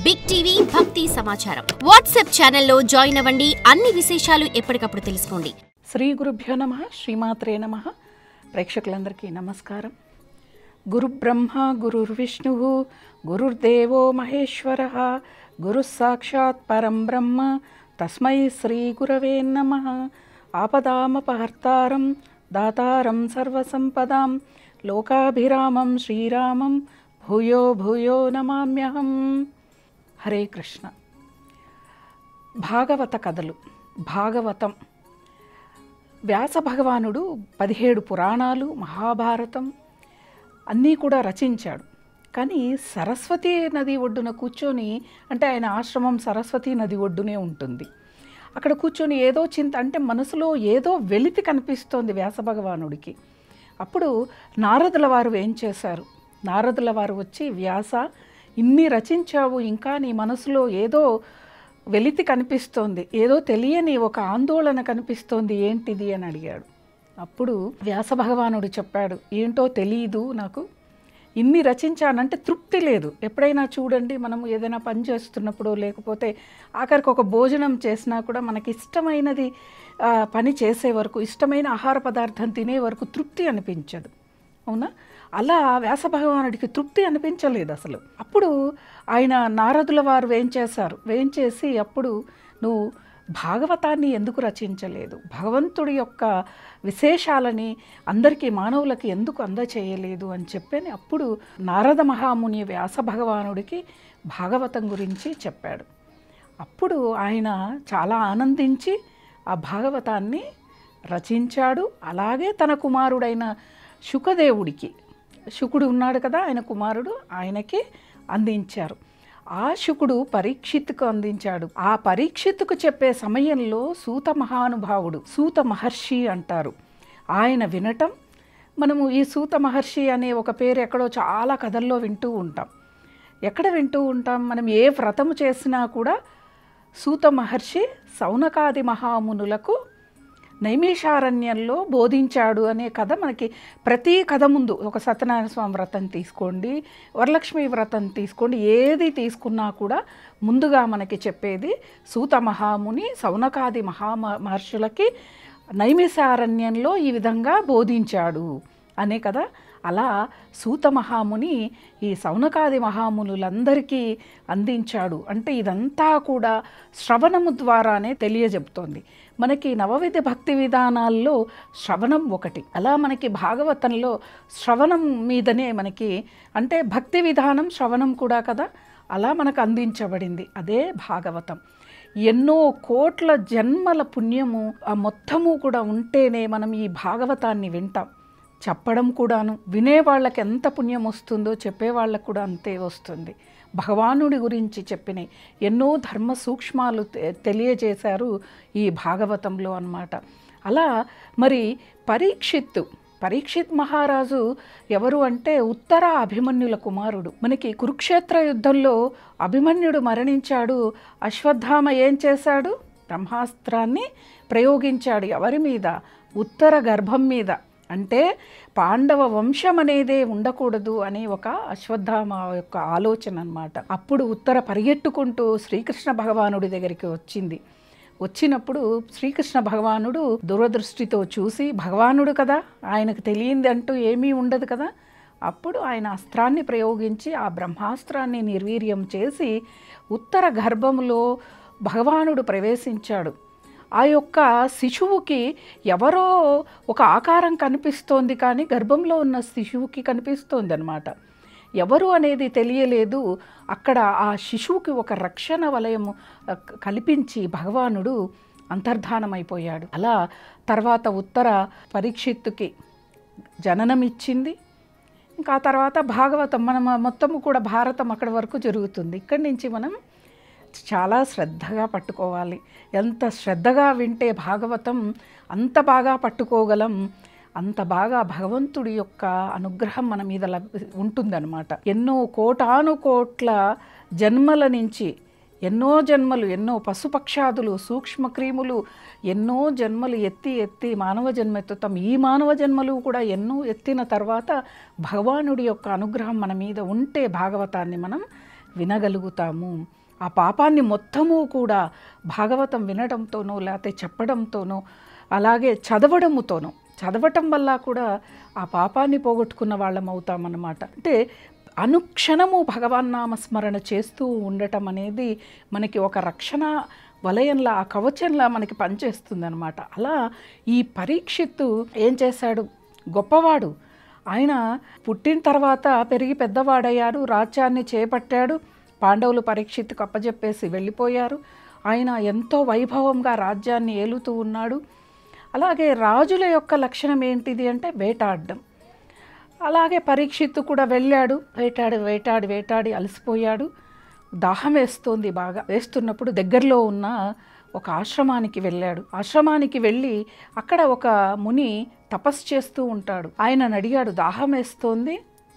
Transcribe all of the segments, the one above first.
Big TV భక్తి సమాచారం WhatsApp ఛానల్లో జాయిన్ అవ్వండి. అన్ని విశేషాలు ఎప్పటికప్పుడు తెలుసుకోండి. శ్రీ గురుభ్యో నమః. శ్రీమాత్రే నమః. ప్రేక్షకులందరికీ నమస్కారం. గురు బ్రహ్మ గురుర్విష్ణు గురుర్దేవో మహేశ్వరః గురుః సాక్షాత్ పరం బ్రహ్మ తస్మై శ్రీ గురవే నమః. ఆపదామపహర్తారం దాతారం సర్వసంపదాం లోకాభిరామం శ్రీరామం భూయో భూయో నమామ్యహం. హరే కృష్ణ. భాగవత కథలు. భాగవతం వ్యాస భగవానుడు 17 పురాణాలు, మహాభారతం అన్నీ కూడా రచించాడు. కానీ సరస్వతీ నది ఒడ్డున కూర్చొని, అంటే ఆయన ఆశ్రమం సరస్వతీ నది ఒడ్డునే ఉంటుంది. అక్కడ కూర్చొని ఏదో చింత, అంటే మనసులో ఏదో వెలితి కనిపిస్తోంది వ్యాస భగవానుడికి. అప్పుడు నారదుల వారు ఏం చేశారు? నారదుల వారు వచ్చి, వ్యాస ఇన్ని రచించావు, ఇంకా నీ మనసులో ఏదో వెలితి కనిపిస్తోంది, ఏదో తెలియని ఒక ఆందోళన కనిపిస్తోంది, ఏంటిది అని అడిగాడు. అప్పుడు వ్యాస భగవానుడు చెప్పాడు, ఏంటో తెలియదు నాకు, ఇన్ని రచించానంటే తృప్తి లేదు. ఎప్పుడైనా చూడండి, మనం ఏదైనా పని చేస్తున్నప్పుడు, లేకపోతే ఆఖరికి ఒక భోజనం చేసినా కూడా మనకి ఇష్టమైనది పని చేసే వరకు, ఇష్టమైన ఆహార పదార్థం తినే వరకు తృప్తి అనిపించదు, అవునా? అలా వ్యాస భగవానుడికి తృప్తి అనిపించలేదు అసలు. అప్పుడు ఆయన నారదుల వారు వేయించేసి, అప్పుడు నువ్వు భాగవతాన్ని ఎందుకు రచించలేదు, భగవంతుడి యొక్క విశేషాలని అందరికీ మానవులకి ఎందుకు అందచేయలేదు అని చెప్పని అప్పుడు నారద మహాముని వ్యాస భగవానుడికి భాగవతం గురించి చెప్పాడు. అప్పుడు ఆయన చాలా ఆనందించి ఆ భాగవతాన్ని రచించాడు. అలాగే తన కుమారుడైన శుకదేవుడికి, శుకుడు ఉన్నాడు కదా, ఆయన కుమారుడు, ఆయనకి అందించారు. ఆ శుకుడు పరీక్షిత్తుకు అందించాడు. ఆ పరీక్షిత్తుకు చెప్పే సమయంలో సూత మహానుభావుడు, సూత మహర్షి అంటారు, ఆయన వినటం, మనము ఈ సూత మహర్షి అనే ఒక పేరు ఎక్కడో చాలా కథల్లో వింటూ ఉంటాం. ఎక్కడ వింటూ ఉంటాం? మనం ఏ వ్రతము చేసినా కూడా సూత మహర్షి సౌనకాది మహామునులకు నైమిషారణ్యంలో బోధించాడు అనే కథ మనకి ప్రతి కథ ముందు, ఒక సత్యనారాయణ స్వామి వ్రతం తీసుకోండి, వరలక్ష్మి వ్రతం తీసుకోండి, ఏది తీసుకున్నా కూడా ముందుగా మనకి చెప్పేది సూత మహాముని సౌనకాది మహర్షులకి నైమిషారణ్యంలో ఈ విధంగా బోధించాడు అనే కదా. అలా సూత మహాముని ఈ సౌనకాది మహామునులందరికీ అందించాడు. అంటే ఇదంతా కూడా శ్రవణము ద్వారానే తెలియజెప్తోంది. మనకి నవవిధ భక్తి విధానాల్లో శ్రవణం ఒకటి. అలా మనకి భాగవతంలో శ్రవణం మీదనే మనకి, అంటే భక్తి విధానం శ్రవణం కూడా కదా, అలా మనకు అందించబడింది. అదే భాగవతం. ఎన్నో కోట్ల జన్మల పుణ్యము ఆ మొత్తము కూడా ఉంటేనే మనం ఈ భాగవతాన్ని వింటాం. చెప్పడం కూడాను, వినేవాళ్ళకి ఎంత పుణ్యం వస్తుందో చెప్పేవాళ్ళకు కూడా అంతే వస్తుంది. భగవానుడి గురించి చెప్పిన ఎన్నో ధర్మ సూక్ష్మాలు తెలియజేశారు ఈ భాగవతంలో అన్నమాట. అలా మరి పరీక్షిత్ మహారాజు ఎవరు అంటే ఉత్తర అభిమన్యుల కుమారుడు. మనకి కురుక్షేత్ర యుద్ధంలో అభిమన్యుడు మరణించాడు. అశ్వత్థామ ఏం చేశాడు? బ్రహ్మాస్త్రాన్ని ప్రయోగించాడు. ఎవరి మీద? ఉత్తర గర్భం మీద. అంటే పాండవ వంశం అనేదే ఉండకూడదు అని ఒక అశ్వత్థామ యొక్క ఆలోచన అన్నమాట. అప్పుడు ఉత్తర పరిగెట్టుకుంటూ శ్రీకృష్ణ భగవానుడి దగ్గరికి వచ్చినప్పుడు శ్రీకృష్ణ భగవానుడు దూరదృష్టితో చూసి, భగవానుడు కదా, ఆయనకు తెలియంది అంటూ ఏమీ ఉండదు కదా, అప్పుడు ఆయన అస్త్రాన్ని ప్రయోగించి ఆ బ్రహ్మాస్త్రాన్ని నిర్వీర్యం చేసి ఉత్తర గర్భంలో భగవానుడు ప్రవేశించాడు. ఆ యొక్క శిశువుకి ఎవరో ఒక ఆకారం కనిపిస్తోంది, కానీ గర్భంలో ఉన్న శిశువుకి కనిపిస్తోంది అన్నమాట. ఎవరు అనేది తెలియలేదు. అక్కడ ఆ శిశువుకి ఒక రక్షణ వలయము కల్పించి భగవానుడు అంతర్ధానమైపోయాడు. అలా తర్వాత ఉత్తర పరీక్షిత్తుకి జననమిచ్చింది. ఇంకా ఆ తర్వాత భాగవతం, మనం మొత్తము కూడా భారతం అక్కడి వరకు జరుగుతుంది. ఇక్కడి నుంచి మనం చాలా శ్రద్ధగా పట్టుకోవాలి. ఎంత శ్రద్ధగా వింటే భాగవతం అంత బాగా పట్టుకోగలం, అంత బాగా భగవంతుడి యొక్క అనుగ్రహం మన మీద ఉంటుందన్నమాట. ఎన్నో కోటాను కోట్ల జన్మల నుంచి, ఎన్నో జన్మలు, ఎన్నో పశుపక్షాదులు, సూక్ష్మక్రిములు ఎన్నో జన్మలు ఎత్తి మానవ జన్మ ఎత్తుతాం. ఈ మానవ జన్మలు కూడా ఎన్నో ఎత్తిన తర్వాత భగవానుడి యొక్క అనుగ్రహం మన మీద ఉంటే భాగవతాన్ని మనం వినగలుగుతాము. ఆ పాపాన్ని మొత్తము కూడా భాగవతం వినడంతోనో లేకపోతే చెప్పడంతోనో అలాగే చదవటం వల్ల కూడా ఆ పాపాన్ని పోగొట్టుకున్న వాళ్ళం అవుతామన్నమాట. అంటే అనుక్షణము భగవన్నామస్మరణ చేస్తూ ఉండటం అనేది మనకి ఒక రక్షణ వలయంలా, ఆ కవచంలా మనకి పనిచేస్తుంది అనమాట. అలా ఈ పరీక్షిత్తు ఏం చేశాడు? గొప్పవాడు. ఆయన పుట్టిన తర్వాత పెరిగి పెద్దవాడయ్యాడు, రాజ్యాన్ని చేపట్టాడు. పాండవులు పరీక్షిత్తుకు అప్పజెప్పేసి వెళ్ళిపోయారు. ఆయన ఎంతో వైభవంగా రాజ్యాన్ని ఏలుతూ ఉన్నాడు. అలాగే రాజుల యొక్క లక్షణం ఏంటిది అంటే వేటాడడం. అలాగే పరీక్షిత్తు కూడా వెళ్ళాడు, వేటాడి అలసిపోయాడు. దాహం వేస్తోంది, బాగా వేస్తున్నప్పుడు దగ్గరలో ఉన్న ఒక ఆశ్రమానికి వెళ్ళాడు. ఆశ్రమానికి వెళ్ళి అక్కడ ఒక ముని తపస్సు చేస్తూ ఉంటాడు. ఆయనను అడిగాడు, దాహం వేస్తోంది,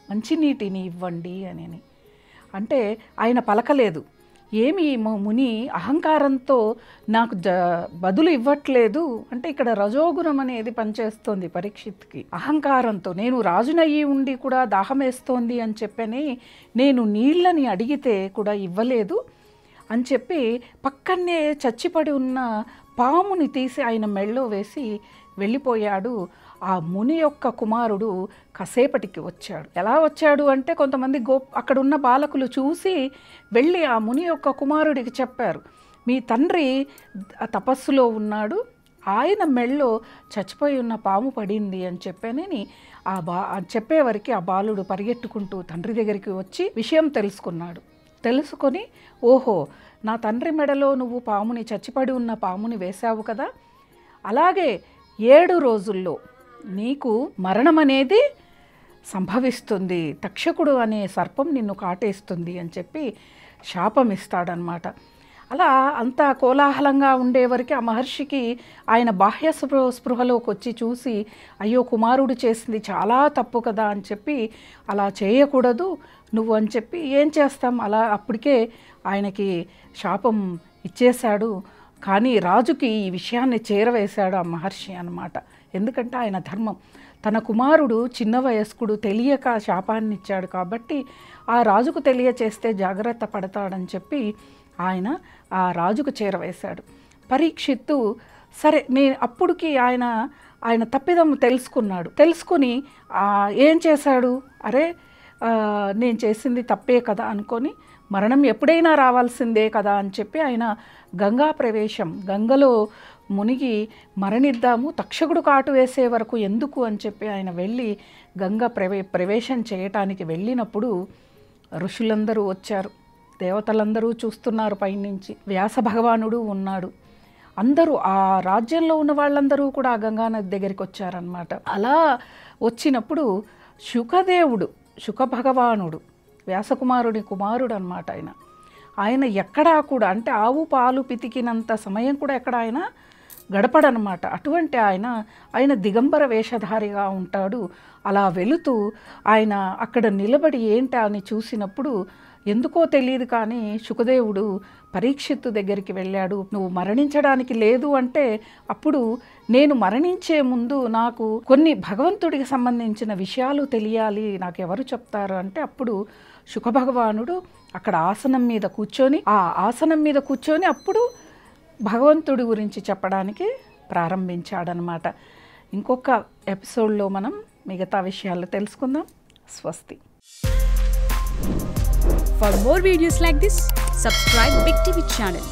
మంచినీటిని ఇవ్వండి అని. అంటే ఆయన పలకలేదు. ఏమి ముని అహంకారంతో నాకు బదులు ఇవ్వట్లేదు అంటే ఇక్కడ రజోగుణం అనేది పనిచేస్తోంది పరీక్షిత్కి. అహంకారంతో నేను రాజునయ్యి ఉండి కూడా దాహం వేస్తోంది అని చెప్పని నేను నీళ్ళని అడిగితే కూడా ఇవ్వలేదు అని చెప్పి పక్కనే చచ్చిపడి ఉన్న పాముని తీసి ఆయన మెళ్ళో వేసి వెళ్ళిపోయాడు. ఆ ముని యొక్క కుమారుడు కాసేపటికి వచ్చాడు. ఎలా వచ్చాడు అంటే కొంతమంది అక్కడ ఉన్న బాలకులు చూసి వెళ్ళి ఆ ముని యొక్క కుమారుడికి చెప్పారు, మీ తండ్రి తపస్సులో ఉన్నాడు, ఆయన మెళ్ళో చచ్చిపోయి ఉన్న పాము పడింది అని చెప్పానని చెప్పేవరకు ఆ బాలుడు పరిగెట్టుకుంటూ తండ్రి దగ్గరికి వచ్చి విషయం తెలుసుకొని ఓహో, నా తండ్రి మెడలో నువ్వు పాముని, చచ్చిపడి ఉన్న పాముని వేశావు కదా, అలాగే 7 రోజుల్లో నీకు మరణం అనేది సంభవిస్తుంది, తక్షకుడు అనే సర్పం నిన్ను కాటేస్తుంది అని చెప్పి శాపం ఇస్తాడనమాట. అలా అంతా కోలాహలంగా ఉండేవరకు ఆ మహర్షికి ఆయన బాహ్య స్పృహలోకి వచ్చి చూసి అయ్యో కుమారుడు చేసింది చాలా తప్పు కదా అని చెప్పి అలా చేయకూడదు నువ్వు అని చెప్పి ఏం చేస్తాం, అలా అప్పటికే ఆయనకి శాపం ఇచ్చేశాడు. కానీ రాజుకి ఈ విషయాన్ని చేరవేశాడు ఆ మహర్షి అన్నమాట. ఎందుకంటే ఆయన ధర్మం, తన కుమారుడు చిన్న వయస్కుడు తెలియక శాపాన్ని ఇచ్చాడు కాబట్టి ఆ రాజుకు తెలియచేస్తే జాగ్రత్త పడతాడని చెప్పి ఆయన ఆ రాజుకు చేరవేశాడు. పరీక్షిత్తు సరే అప్పుడుకి ఆయన తప్పిదం తెలుసుకుని ఏం చేశాడు, అరే నేను చేసింది తప్పే కదా అనుకొని మరణం ఎప్పుడైనా రావాల్సిందే కదా అని చెప్పి ఆయన గంగలో మునిగి మరణిద్దాము, తక్షకుడు కాటు వేసే వరకు ఎందుకు అని చెప్పి ఆయన వెళ్ళి గంగ ప్రవేశం చేయటానికి వెళ్ళినప్పుడు ఋషులందరూ వచ్చారు, దేవతలందరూ చూస్తున్నారు పైనుంచి, వ్యాస భగవానుడు ఉన్నాడు. అందరూ ఆ రాజ్యంలో ఉన్న వాళ్ళందరూ కూడా ఆ గంగానది దగ్గరికి వచ్చారనమాట. అలా వచ్చినప్పుడు శుక భగవానుడు వ్యాసకుమారుడి కుమారుడు అనమాట. ఆయన ఎక్కడా కూడా అంటే ఆవు పాలు పితికినంత సమయం కూడా ఎక్కడ ఆయన గడపడనమాట. అటువంటి ఆయన దిగంబర వేషధారిగా ఉంటాడు. అలా వెళుతూ ఆయన అక్కడ నిలబడి ఏంటి అని చూసినప్పుడు ఎందుకో తెలియదు కానీ శుకదేవుడు పరీక్షిత్తు దగ్గరికి వెళ్ళాడు. నువ్వు మరణించడానికి లేదు అంటే అప్పుడు నేను మరణించే ముందు నాకు కొన్ని భగవంతుడికి సంబంధించిన విషయాలు తెలియాలి, నాకు ఎవరు చెప్తారు అంటే అప్పుడు శుకభగవానుడు అక్కడ ఆసనం మీద కూర్చొని అప్పుడు భగవంతుడి గురించి చెప్పడానికి ప్రారంభించాడనమాట. ఇంకొక ఎపిసోడ్లో మనం మిగతా విషయాలు తెలుసుకుందాం. స్వస్తి. For more videos like this, subscribe Big TV channel.